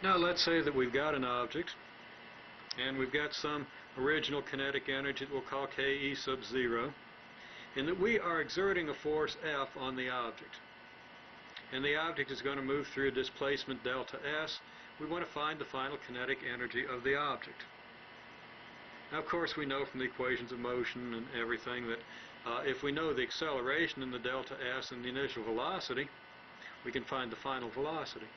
Now let's say that we've got an object and we've got some original kinetic energy that we'll call Ke sub 0, and that we are exerting a force F on the object. And the object is going to move through a displacement delta S. We want to find the final kinetic energy of the object. Now, of course, we know from the equations of motion and everything that if we know the acceleration in the delta S and the initial velocity, we can find the final velocity.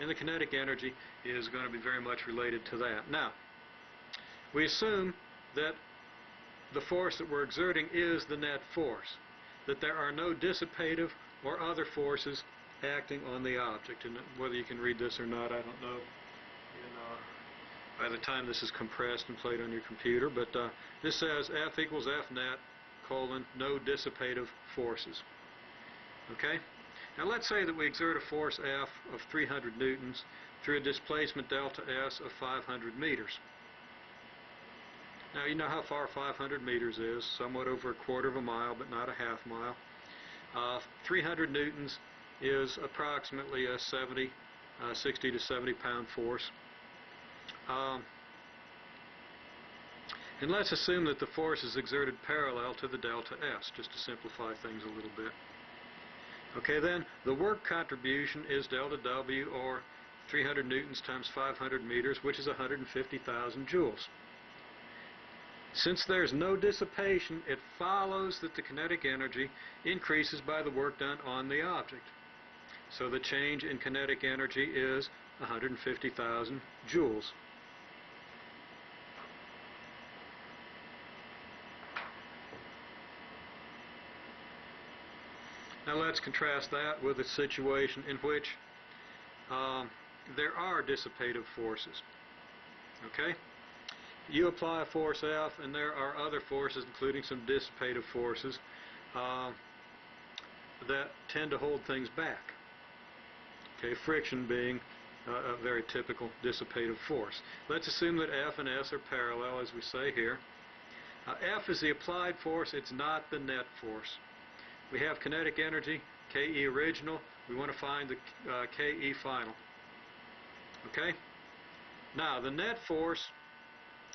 And the kinetic energy is going to be very much related to that. Now, we assume that the force that we're exerting is the net force, that there are no dissipative or other forces acting on the object. And whether you can read this or not, I don't know by the time this is compressed and played on your computer, but this says F equals F net, colon, no dissipative forces. Okay? Now let's say that we exert a force F of 300 newtons through a displacement delta S of 500 meters. Now you know how far 500 meters is, somewhat over a quarter of a mile, but not a half mile. 300 newtons is approximately a 60 to 70 pound force. And let's assume that the force is exerted parallel to the delta S, just to simplify things a little bit. Okay, then the work contribution is delta W, or 300 newtons times 500 meters, which is 150,000 joules. Since there's no dissipation, it follows that the kinetic energy increases by the work done on the object. So the change in kinetic energy is 150,000 joules. Now let's contrast that with a situation in which there are dissipative forces. Okay? You apply a force F, and there are other forces, including some dissipative forces, that tend to hold things back. Okay, friction being a very typical dissipative force. Let's assume that F and S are parallel, as we say here. F is the applied force, it's not the net force. We have kinetic energy, Ke original. We want to find the Ke final. Okay? Now, the net force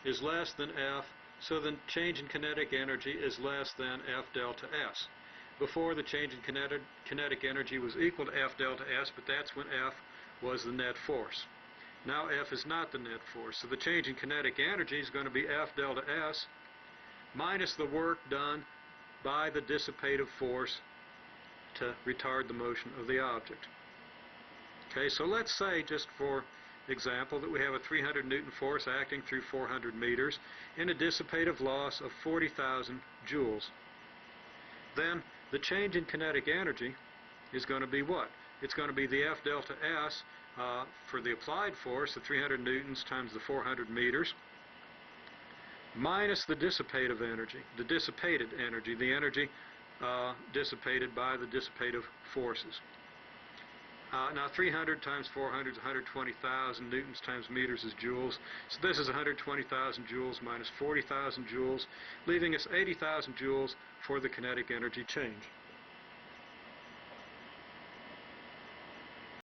is less than F, so the change in kinetic energy is less than F delta S. Before, the change in kinetic energy was equal to F delta S, but that's when F was the net force. Now F is not the net force, so the change in kinetic energy is going to be F delta S minus the work done by the dissipative force to retard the motion of the object. Okay, so let's say, just for example, that we have a 300 Newton force acting through 400 meters and a dissipative loss of 40,000 joules. Then the change in kinetic energy is going to be what? It's going to be the F delta S for the applied force, the 300 newtons times the 400 meters, minus the dissipative energy, the energy dissipated by the dissipative forces. Now 300 times 400 is 120,000 newtons times meters is joules. So this is 120,000 joules minus 40,000 joules, leaving us 80,000 joules for the kinetic energy change.